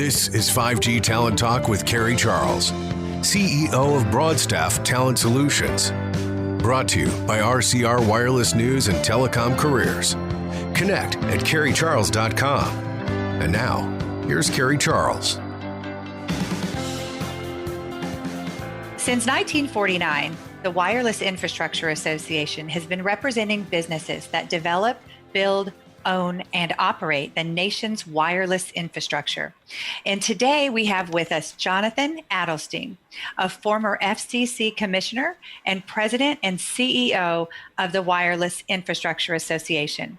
This is 5G Talent Talk with Carrie Charles, CEO of Broadstaff Talent Solutions. Brought to you by RCR Wireless News and Telecom Careers. Connect at carriecharles.com. And now, here's Carrie Charles. Since 1949, the Wireless Infrastructure Association has been representing businesses that develop, build, own, and operate the nation's wireless infrastructure. And today we have with us Jonathan Adelstein, a former FCC commissioner and president and CEO of the Wireless Infrastructure Association.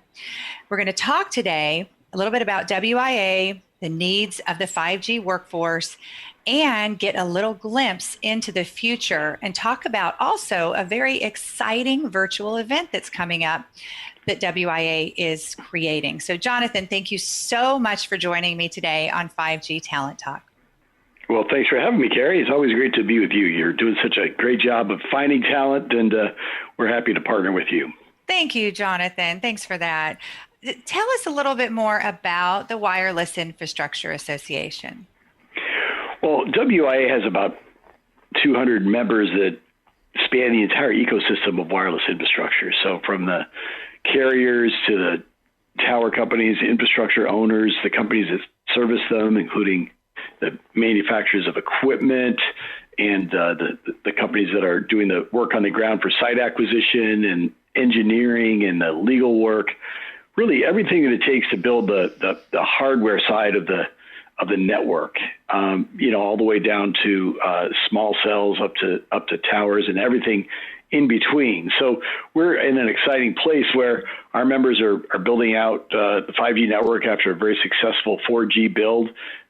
We're going to talk today a little bit about WIA, the needs of the 5G workforce, and get a little glimpse into the future and talk about also a very exciting virtual event that's coming up that WIA is creating. So Jonathan, thank you so much for joining me today on 5G Talent Talk. Well, thanks for having me, Carrie. It's always great to be with you. You're doing such a great job of finding talent, and we're happy to partner with you. Thank you, Jonathan. Thanks for that. Tell us a little bit more about the Wireless Infrastructure Association. Well, WIA has about 200 members that span the entire ecosystem of wireless infrastructure. So from the carriers to the tower companies, infrastructure owners, the companies that service them, including the manufacturers of equipment and the companies that are doing the work on the ground for site acquisition and engineering and the legal work. Really everything that it takes to build the hardware side of the network, all the way down to small cells up to towers and everything in between. So we're in an exciting place where our members are building out the 5G network after a very successful 4G build,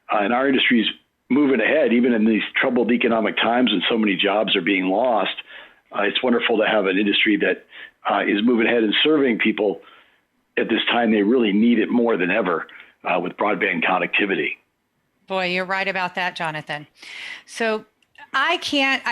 and our industry's moving ahead, even in these troubled economic times when so many jobs are being lost. It's wonderful to have an industry that is moving ahead and serving people at this time. They really need it more than ever with broadband connectivity. Boy, you're right about that, Jonathan. So I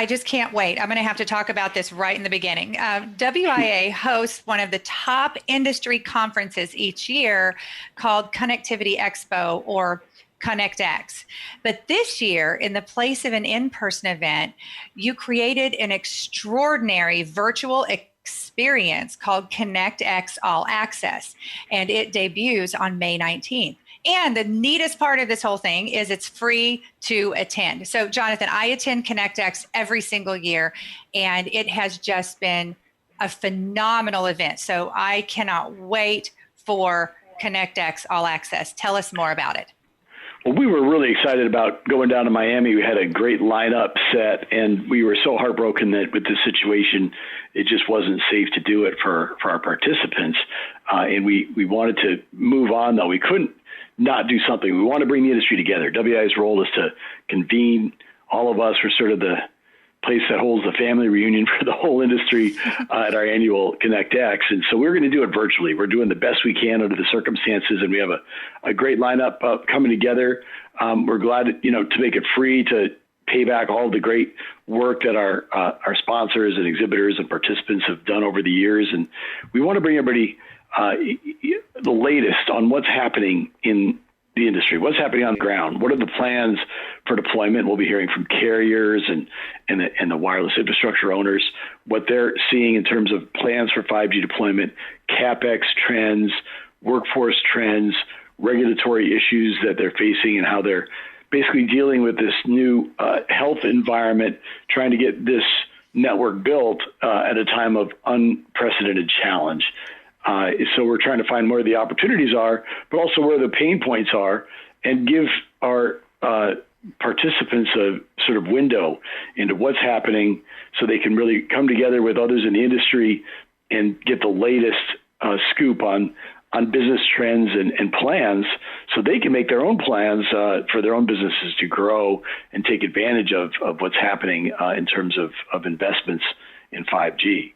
just can't wait. I'm going to have to talk about this right in the beginning. WIA hosts one of the top industry conferences each year called Connectivity Expo or ConnectX. But this year, in the place of an in-person event, you created an extraordinary virtual experience called ConnectX All Access, and it debuts on May 19th. And the neatest part of this whole thing is it's free to attend. So, Jonathan, I attend ConnectX every single year, and it has just been a phenomenal event. So I cannot wait for ConnectX All Access. Tell us more about it. Well, we were really excited about going down to Miami. We had a great lineup set, and we were so heartbroken that with this situation, it just wasn't safe to do it for our participants. And we wanted to move on, though. We couldn't not do something. We want to bring the industry together. WIA's role is to convene all of us. We're sort of the place that holds the family reunion for the whole industry at our annual ConnectX. And so we're going to do it virtually. We're doing the best we can under the circumstances, and we have a great lineup coming together. We're glad to make it free to pay back all the great work that our sponsors and exhibitors and participants have done over the years. And we want to bring everybody the latest on what's happening in the industry, what's happening on the ground, what are the plans for deployment. We'll be hearing from carriers and the wireless infrastructure owners, what they're seeing in terms of plans for 5G deployment, CapEx trends, workforce trends, regulatory issues that they're facing, and how they're basically dealing with this new health environment, trying to get this network built at a time of unprecedented challenge. So we're trying to find where the opportunities are, but also where the pain points are, and give our participants a sort of window into what's happening so they can really come together with others in the industry and get the latest scoop on business trends and plans, so they can make their own plans for their own businesses to grow and take advantage of what's happening in terms of investments in 5G.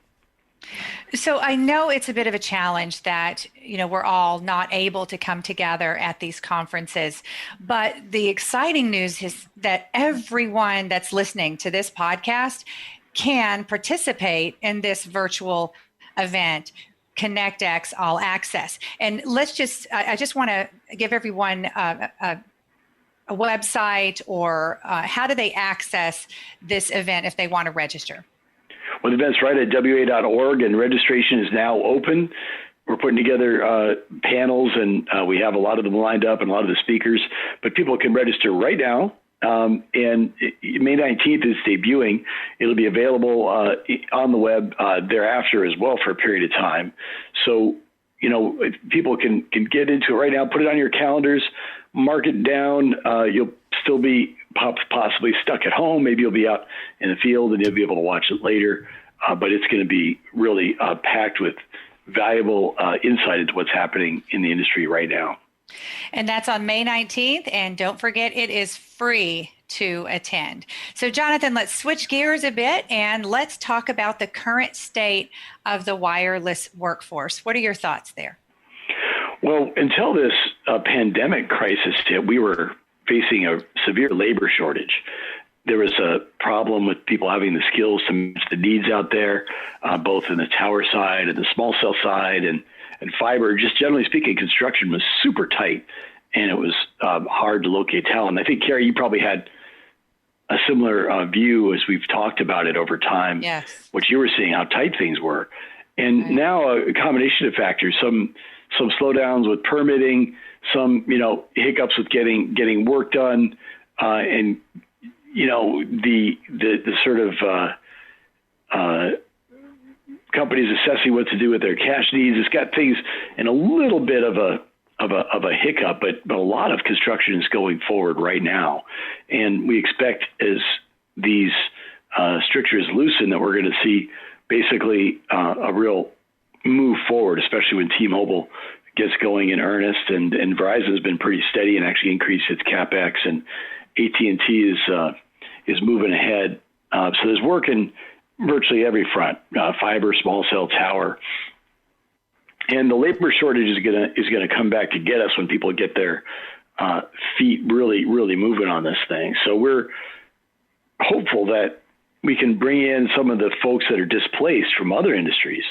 So I know it's a bit of a challenge that, we're all not able to come together at these conferences, but the exciting news is that everyone that's listening to this podcast can participate in this virtual event, ConnectX All Access. And I just want to give everyone a website, or how do they access this event if they want to register? Well, the event's right at WA.org, and registration is now open. We're putting together panels, and we have a lot of them lined up and a lot of the speakers, but people can register right now. And May 19th is debuting. It'll be available on the web thereafter as well for a period of time. So, if people can get into it right now, put it on your calendars, mark it down. You'll still be possibly stuck at home. Maybe you'll be out in the field and you'll be able to watch it later. But it's going to be really packed with valuable insight into what's happening in the industry right now. And that's on May 19th. And don't forget, it is free to attend. So, Jonathan, let's switch gears a bit and let's talk about the current state of the wireless workforce. What are your thoughts there? Well, until this pandemic crisis hit, we were facing a severe labor shortage. There was a problem with people having the skills to match the needs out there, both in the tower side and the small cell side, and fiber. Just generally speaking, construction was super tight, and it was hard to locate talent. I think, Carrie, you probably had a similar view as we've talked about it over time. Yes. What you were seeing, how tight things were. And now a combination of factors, some slowdowns with permitting, some, hiccups with getting work done, and, the sort of companies assessing what to do with their cash needs. It's got things in a little bit of a hiccup, but a lot of construction is going forward right now. And we expect as these strictures loosen that we're going to see basically a real move forward, especially when T-Mobile gets going in earnest, and Verizon has been pretty steady and actually increased its CapEx, and AT&T is moving ahead. So there's work in virtually every front, fiber, small cell, tower. And the labor shortage is gonna come back to get us when people get their feet really moving on this thing. So we're hopeful that we can bring in some of the folks that are displaced from other industries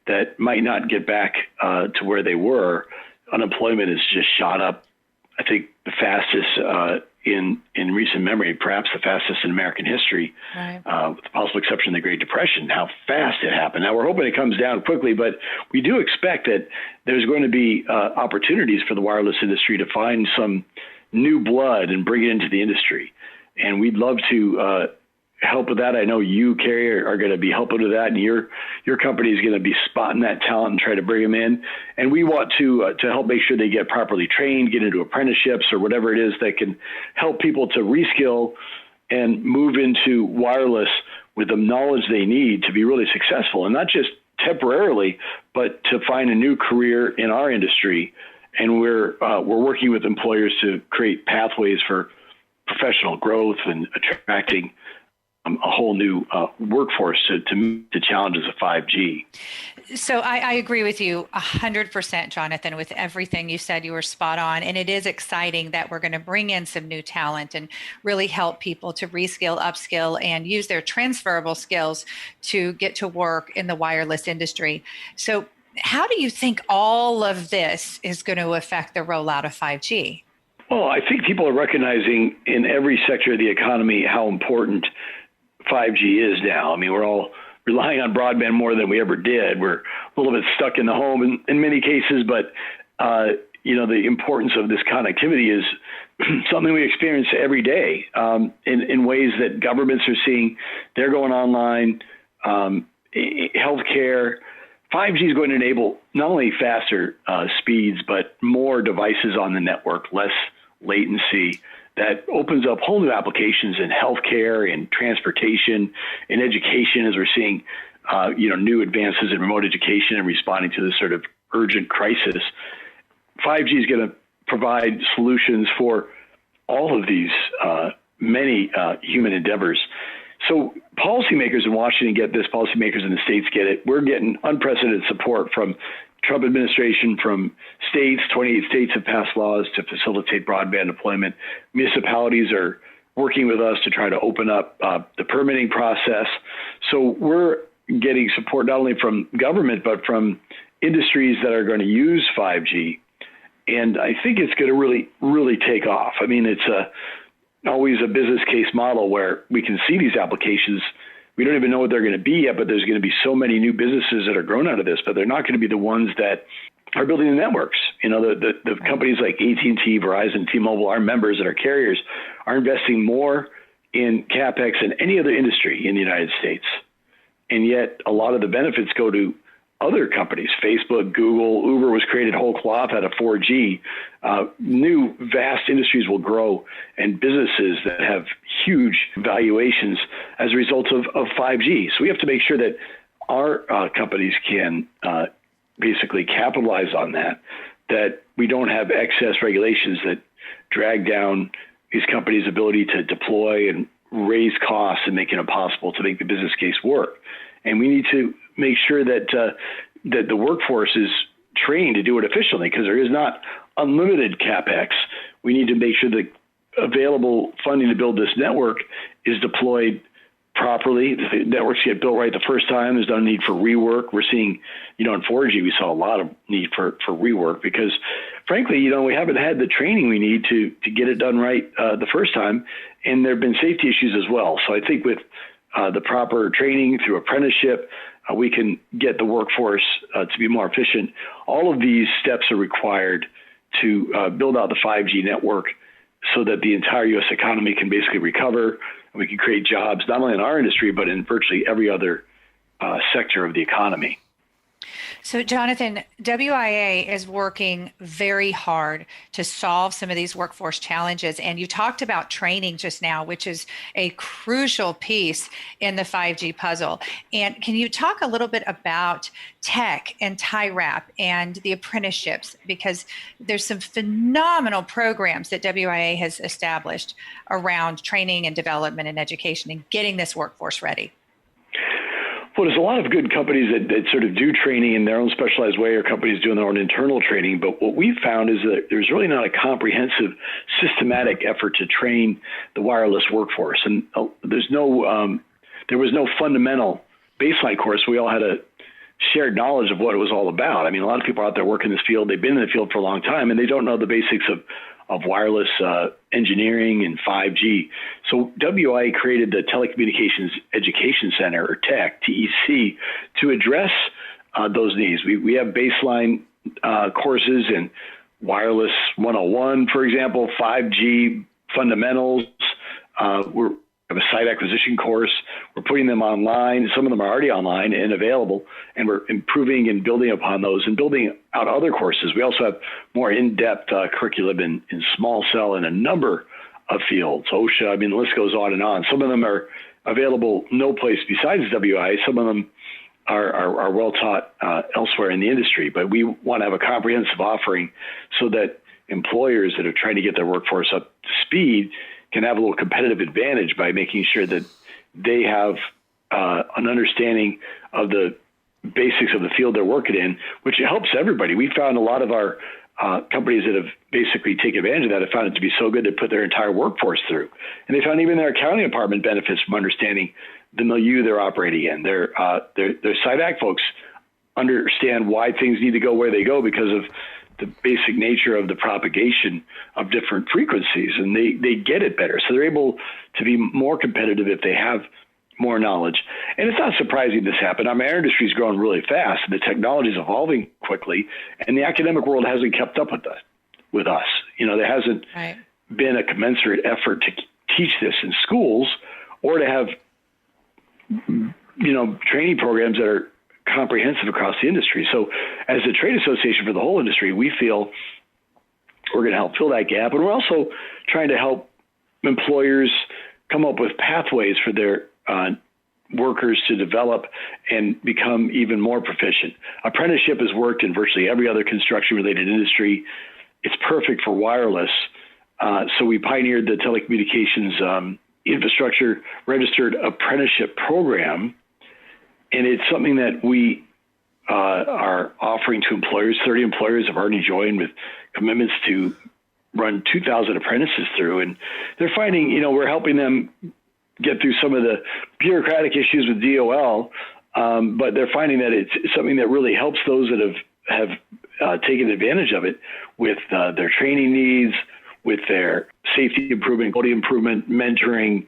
that might not get back to where they were. Unemployment has just shot up, I think, the fastest in recent memory, perhaps the fastest in American history, right, with the possible exception of the Great Depression, how fast it happened. Now, we're hoping it comes down quickly, but we do expect that there's going to be opportunities for the wireless industry to find some new blood and bring it into the industry. And we'd love to help with that. I know you, Carrie, are going to be helping with that, and your company is going to be spotting that talent and try to bring them in. And we want to help make sure they get properly trained, get into apprenticeships or whatever it is that can help people to reskill and move into wireless with the knowledge they need to be really successful, and not just temporarily, but to find a new career in our industry. And we're working with employers to create pathways for professional growth and attracting a whole new workforce to meet the challenges of 5G. So I agree with you 100%, Jonathan, with everything you said. You were spot on. And it is exciting that we're going to bring in some new talent and really help people to reskill, upskill, and use their transferable skills to get to work in the wireless industry. So how do you think all of this is going to affect the rollout of 5G? Well, I think people are recognizing in every sector of the economy how important 5G is now. I mean, we're all relying on broadband more than we ever did. We're a little bit stuck in the home in many cases, but the importance of this connectivity is something we experience every day in ways that governments are seeing. They're going online, healthcare. 5G is going to enable not only faster speeds, but more devices on the network, less latency. That opens up whole new applications in healthcare and transportation and education, as we're seeing, new advances in remote education and responding to this sort of urgent crisis. 5G is going to provide solutions for all of these many human endeavors. So policymakers in Washington get this, policymakers in the states get it. We're getting unprecedented support from Trump administration, from states. 28 states have passed laws to facilitate broadband deployment. Municipalities are working with us to try to open up the permitting process. So we're getting support not only from government, but from industries that are going to use 5G. And I think it's going to really, really take off. I mean, it's always a business case model where we can see these applications. We don't even know what they're going to be yet, but there's going to be so many new businesses that are grown out of this, but they're not going to be the ones that are building the networks. You know, the companies like AT&T, Verizon, T-Mobile, our members and our carriers are investing more in CapEx than any other industry in the United States. And yet a lot of the benefits go to other companies. Facebook, Google, Uber was created whole cloth out of 4G. New vast industries will grow, and businesses that have huge valuations as a result of 5G. So we have to make sure that our companies can basically capitalize on that we don't have excess regulations that drag down these companies' ability to deploy and raise costs and make it impossible to make the business case work. And we need to make sure that the workforce is trained to do it efficiently, because there is not unlimited CapEx. We need to make sure that available funding to build this network is deployed properly. The networks get built right the first time. There's no need for rework. We're seeing, in 4G, we saw a lot of need for rework because, frankly, we haven't had the training we need to get it done right the first time. And there have been safety issues as well. So I think with the proper training through apprenticeship, we can get the workforce to be more efficient. All of these steps are required to build out the 5G network so that the entire U.S. economy can basically recover, and we can create jobs not only in our industry, but in virtually every other sector of the economy. So, Jonathan, WIA is working very hard to solve some of these workforce challenges. And you talked about training just now, which is a crucial piece in the 5G puzzle. And can you talk a little bit about tech and TIRAP and the apprenticeships? Because there's some phenomenal programs that WIA has established around training and development and education and getting this workforce ready. Well, there's a lot of good companies that sort of do training in their own specialized way, or companies doing their own internal training. But what we've found is that there's really not a comprehensive, systematic effort to train the wireless workforce. And there was no fundamental baseline course. We all had a shared knowledge of what it was all about. I mean, a lot of people out there work in this field. They've been in the field for a long time, and they don't know the basics of wireless engineering and 5G. So WIA created the Telecommunications Education Center, or TEC, TEC, to address those needs. We have baseline courses in Wireless 101, for example, 5G fundamentals. We have a site acquisition course. We're putting them online. Some of them are already online and available, and we're improving and building upon those and building out other courses. We also have more in-depth curriculum in small cell in a number of fields. OSHA, I mean, the list goes on and on. Some of them are available no place besides WIA. Some of them are well taught elsewhere in the industry, but we want to have a comprehensive offering so that employers that are trying to get their workforce up to speed can have a little competitive advantage by making sure that they have an understanding of the basics of the field they're working in, which helps everybody. We found a lot of our companies that have basically taken advantage of that have found it to be so good to put their entire workforce through. And they found even their accounting department benefits from understanding the milieu they're operating in. Their SIDAC folks understand why things need to go where they go because of the basic nature of the propagation of different frequencies, and they get it better. So they're able to be more competitive if they have more knowledge. And it's not surprising this happened. Our industry is growing really fast, and the technology is evolving quickly, and the academic world hasn't kept up with us. There hasn't been a commensurate effort to teach this in schools or to have, training programs that are comprehensive across the industry. So as a trade association for the whole industry, we feel we're going to help fill that gap. And we're also trying to help employers come up with pathways for their workers to develop and become even more proficient. Apprenticeship has worked in virtually every other construction-related industry. It's perfect for wireless. So we pioneered the Telecommunications Infrastructure Registered Apprenticeship Program. And it's something that we are offering to employers. 30 employers have already joined with commitments to run 2,000 apprentices through. And they're finding, we're helping them get through some of the bureaucratic issues with DOL, but they're finding that it's something that really helps those that have taken advantage of it with their training needs, with their safety improvement, quality improvement, mentoring.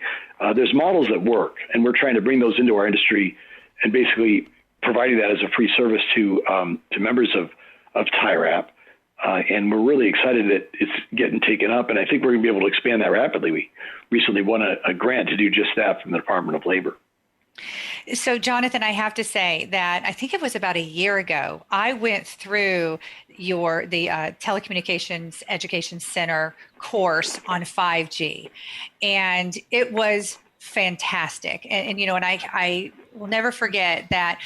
There's models that work, and we're trying to bring those into our industry and basically providing that as a free service to members of TIRAP. And we're really excited that it's getting taken up, and I think we're going to be able to expand that rapidly. We recently won a grant to do just that from the Department of Labor. So, Jonathan, I have to say that I think it was about a year ago, I went through the Telecommunications Education Center course on 5G, and it was fantastic. And I will never forget that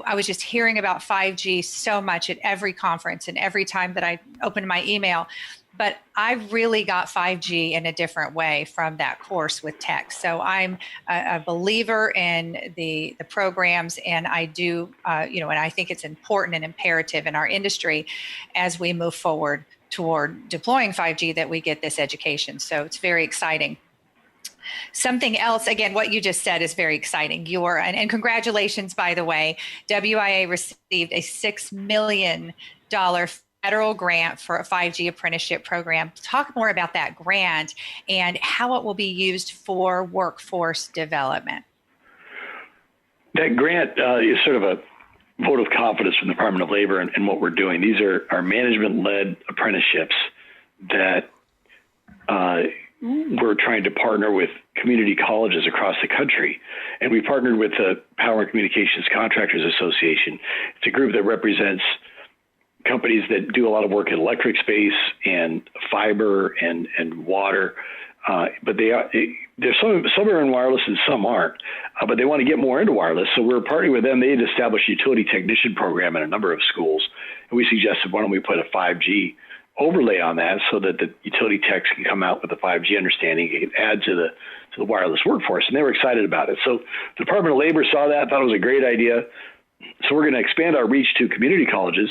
I was just hearing about 5G so much at every conference and every time that I opened my email. But I really got 5G in a different way from that course with tech. So I'm a believer in the programs, and I do, and I think it's important and imperative in our industry as we move forward toward deploying 5G that we get this education. So it's very exciting. Something else, again, what you just said is very exciting. And congratulations, by the way, WIA received a $6 million federal grant for a 5G apprenticeship program. Talk more about that grant and how it will be used for workforce development. That grant is sort of a vote of confidence from the Department of Labor in what we're doing. These are management-led apprenticeships that we're trying to partner with community colleges across the country. And we partnered with the Power and Communications Contractors Association. It's a group that represents companies that do a lot of work in electric space and fiber and water. But there's some are in wireless and some aren't, but they want to get more into wireless. So we're partnering with them. They had established a utility technician program in a number of schools. And we suggested, why don't we put a 5G overlay on that so that the utility techs can come out with a 5G understanding and add to the wireless workforce. And they were excited about it. So the Department of Labor saw that, thought it was a great idea. So we're going to expand our reach to community colleges.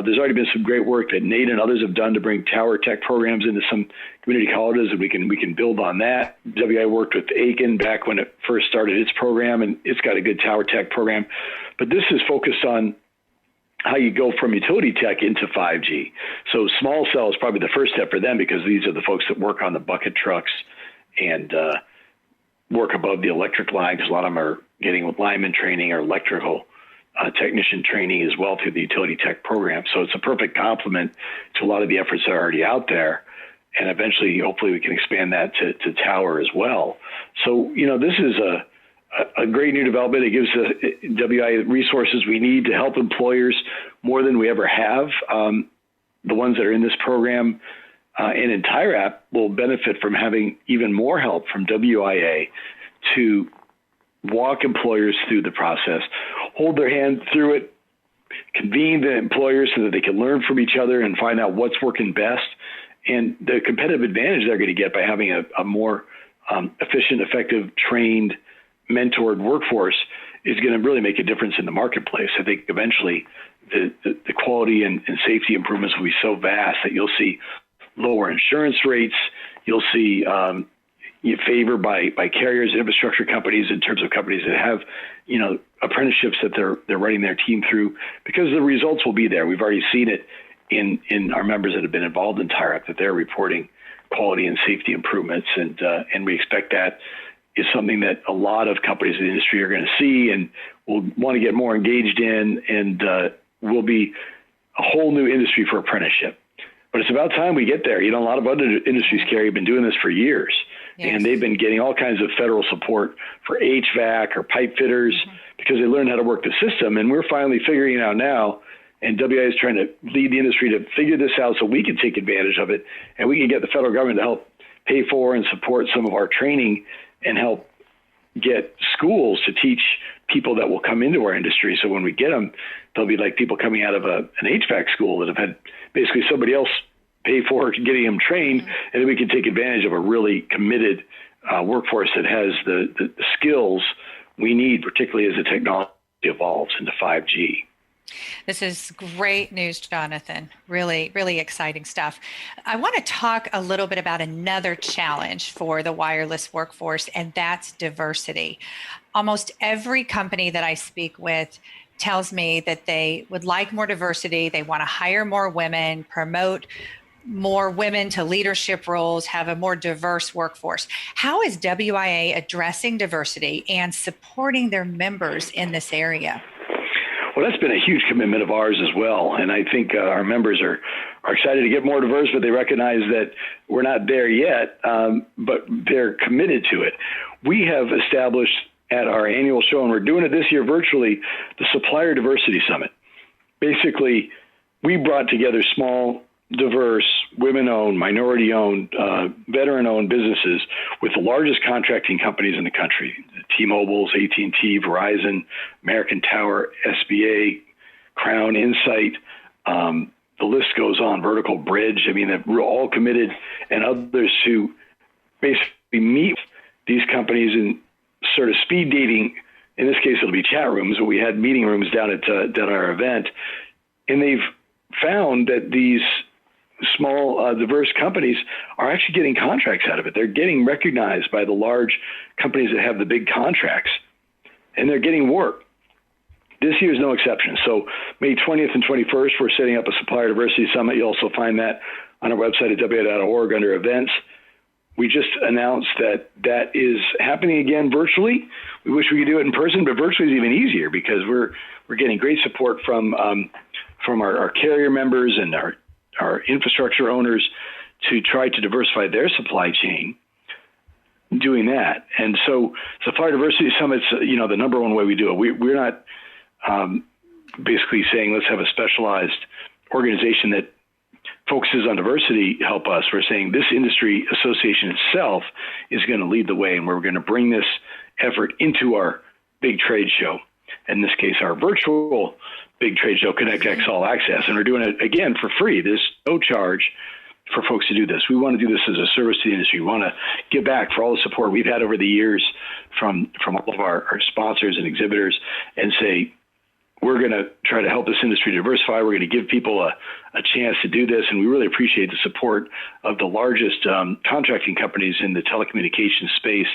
There's already been some great work that Nate and others have done to bring tower tech programs into some community colleges, and we can build on that. WI worked with Aiken back when it first started its program, and it's got a good tower tech program. But this is focused on how you go from utility tech into 5G. So small cell is probably the first step for them, because these are the folks that work on the bucket trucks and work above the electric line, because a lot of them are getting lineman training or electrical technician training as well through the utility tech program. So it's a perfect complement to a lot of the efforts that are already out there. And eventually, hopefully, we can expand that to tower as well. So, this is a great new development. It gives the WI resources we need to help employers more than we ever have. The ones that are in this program and in TIRAP will benefit from having even more help from WIA to walk employers through the process, hold their hand through it, convene the employers so that they can learn from each other and find out what's working best. And the competitive advantage they're going to get by having a more efficient, effective, trained, mentored workforce is going to really make a difference in the marketplace. I think eventually the quality and safety improvements will be so vast that you'll see lower insurance rates. You'll see favor by carriers and infrastructure companies in terms of companies that have, apprenticeships that they're running their team through, because the results will be there. We've already seen it in our members that have been involved in TIRAP, that they're reporting quality and safety improvements. And we expect that is something that a lot of companies in the industry are going to see and will want to get more engaged in, and will be a whole new industry for apprenticeship. But it's about time we get there. A lot of other industries, Carrie, have been doing this for years. Yes. And they've been getting all kinds of federal support for HVAC or pipe fitters because they learned how to work the system. And we're finally figuring it out now. And WI is trying to lead the industry to figure this out so we can take advantage of it. And we can get the federal government to help pay for and support some of our training and help get schools to teach people that will come into our industry. So when we get them, they'll be like people coming out of an HVAC school that have had basically somebody else pay for getting them trained, and then we can take advantage of a really committed workforce that has the skills we need, particularly as the technology evolves into 5G. This is great news, Jonathan. Really, really exciting stuff. I want to talk a little bit about another challenge for the wireless workforce, and that's diversity. Almost every company that I speak with tells me that they would like more diversity. They want to hire more women, promote more women to leadership roles, have a more diverse workforce. How is WIA addressing diversity and supporting their members in this area? Well, that's been a huge commitment of ours as well. And I think our members are excited to get more diverse, but they recognize that we're not there yet, but they're committed to it. We have established at our annual show, and we're doing it this year virtually, the Supplier Diversity Summit. Basically, we brought together small, diverse, women-owned, minority-owned, veteran-owned businesses with the largest contracting companies in the country: T-Mobile's, AT&T, Verizon, American Tower, SBA, Crown, Insight. The list goes on. Vertical Bridge. I mean, we're all committed, and others who basically meet these companies and sort of speed dating. In this case, it'll be chat rooms, but we had meeting rooms down at our event, and they've found that these small, diverse companies are actually getting contracts out of it. They're getting recognized by the large companies that have the big contracts, and they're getting work. This year is no exception. So May 20th and 21st, we're setting up a Supplier Diversity Summit. You'll also find that on our website at WWLF.org under events. We just announced that is happening again virtually. We wish we could do it in person, but virtually is even easier because we're getting great support from our carrier members and our infrastructure owners to try to diversify their supply chain doing that. And so Supplier Diversity Summit's, the number one way we do it. We're not basically saying let's have a specialized organization that focuses on diversity help us. We're saying this industry association itself is going to lead the way, and we're going to bring this effort into our big trade show. In this case, our virtual big trade show, ConnectX All Access. And we're doing it, again, for free. There's no charge for folks to do this. We want to do this as a service to the industry. We want to give back for all the support we've had over the years from all of our sponsors and exhibitors and say, we're going to try to help this industry diversify. We're going to give people a chance to do this. And we really appreciate the support of the largest contracting companies in the telecommunications space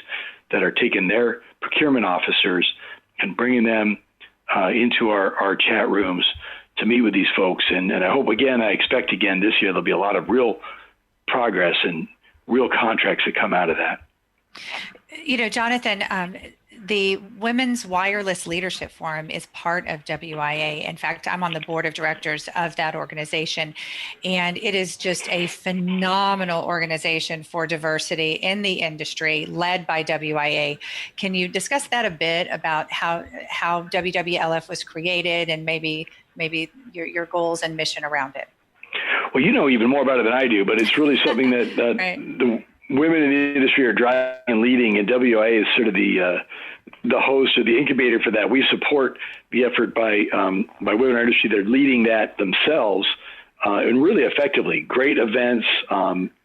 that are taking their procurement officers and bringing them into our chat rooms to meet with these folks. And I hope, again, I expect again this year, there'll be a lot of real progress and real contracts that come out of that. Jonathan, the Women's Wireless Leadership Forum is part of WIA. In fact, I'm on the board of directors of that organization, and it is just a phenomenal organization for diversity in the industry led by WIA. Can you discuss that a bit about how WWLF was created and maybe your goals and mission around it? Well, you know even more about it than I do, but it's really something that right. The women in the industry are driving and leading, and WIA is sort of the host or the incubator for that. We support the effort by women in our industry. They're leading that themselves and really effectively. Great events,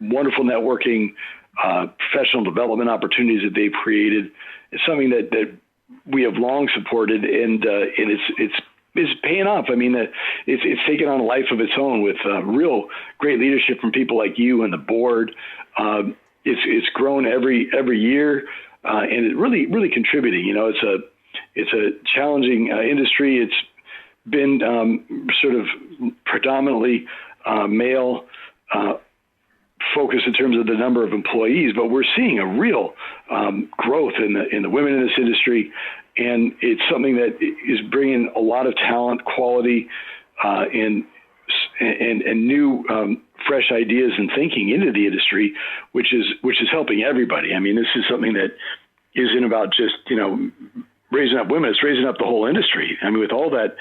wonderful networking, professional development opportunities that they've created. It's something that we have long supported, and it's paying off. I mean, it's taken on a life of its own with real great leadership from people like you and the board. It's grown every year, and it really contributing. It's a challenging industry. It's been sort of predominantly male focused in terms of the number of employees, but we're seeing a real growth in the women in this industry, and it's something that is bringing a lot of talent, quality, and new fresh ideas and thinking into the industry, which is helping everybody. I mean, this is something that isn't about just raising up women; it's raising up the whole industry. I mean, with all that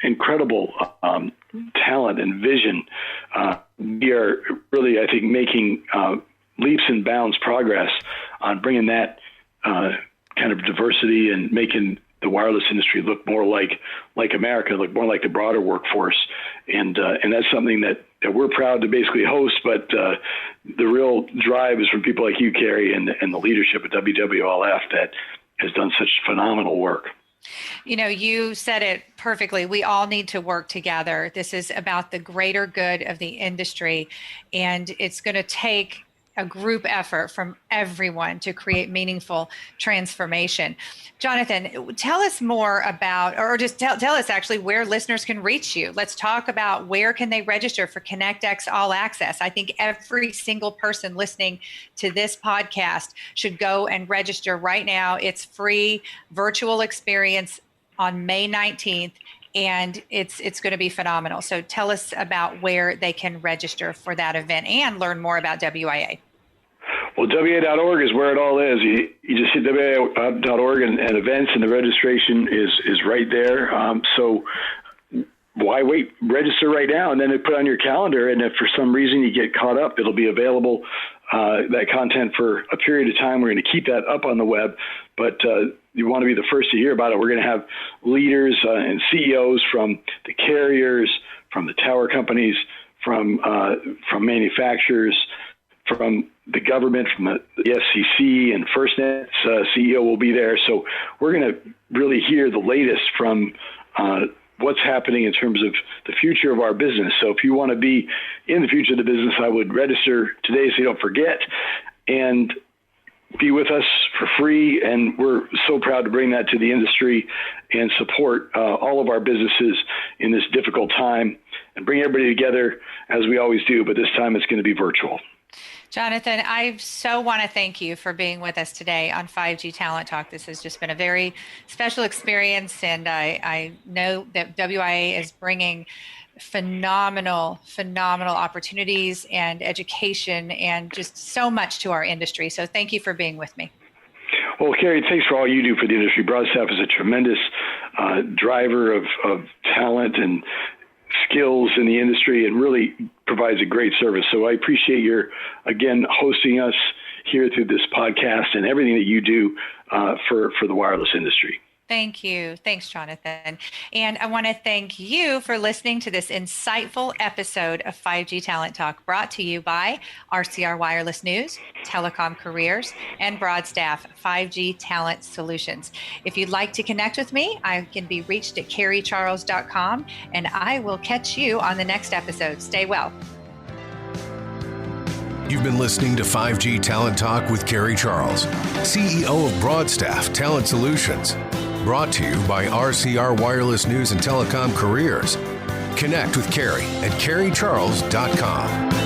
incredible talent and vision, we are really, I think, making leaps and bounds progress on bringing that kind of diversity and making the wireless industry look more like America, look more like the broader workforce. And that's something that we're proud to basically host, but the real drive is from people like you, Carrie, and the leadership at WWLF that has done such phenomenal work. You said it perfectly. We all need to work together. This is about the greater good of the industry, and it's going to take a group effort from everyone to create meaningful transformation. Jonathan, tell us more about, or just tell us actually where listeners can reach you. Let's talk about where can they register for ConnectX All Access. I think every single person listening to this podcast should go and register right now. It's free virtual experience on May 19th. And it's going to be phenomenal. So tell us about where they can register for that event and learn more about WIA. Well, WIA.org is where it all is. You just hit WIA.org and events, and the registration is right there. So why wait? Register right now, and then put it on your calendar. And if for some reason you get caught up, it'll be available, that content for a period of time. We're going to keep that up on the web, but you want to be the first to hear about it. We're going to have leaders and CEOs from the carriers, from the tower companies, from manufacturers, from the government, from the FCC, and FirstNet's CEO will be there. So we're going to really hear the latest from what's happening in terms of the future of our business. So if you want to be in the future of the business, I would register today so you don't forget and be with us for free. And we're so proud to bring that to the industry and support all of our businesses in this difficult time and bring everybody together as we always do. But this time it's going to be virtual. Jonathan, I so want to thank you for being with us today on 5G Talent Talk. This has just been a very special experience, and I know that WIA is bringing phenomenal opportunities and education and just so much to our industry. So thank you for being with me. Well, Carrie, thanks for all you do for the industry. Broadstaff is a tremendous driver of talent and skills in the industry and really provides a great service. So I appreciate your, again, hosting us here through this podcast and everything that you do for the wireless industry. Thank you. Thanks, Jonathan. And I want to thank you for listening to this insightful episode of 5G Talent Talk, brought to you by RCR Wireless News, Telecom Careers, and Broadstaff 5G Talent Solutions. If you'd like to connect with me, I can be reached at carriecharles.com, and I will catch you on the next episode. Stay well. You've been listening to 5G Talent Talk with Carrie Charles, CEO of Broadstaff Talent Solutions. Brought to you by RCR Wireless News and Telecom Careers. Connect with Carrie at carriecharles.com.